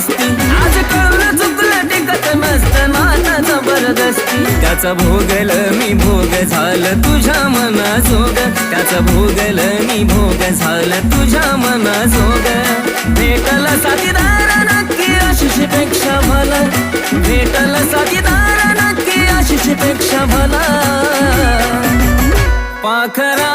मस्ती आज कळून चुकलं टिकत नसतं नाता जबरदस्ती त्याचा भोगल मी भोग झालं तुझ्या मनाजोग त्याचा भोगल मी भोग झालं तुझ्या मनाजोग भेटल साथीदार नक्की आशिष पेक्षा भला भेटल साथीदार नक्की आशिष पेक्षा भला पाखरा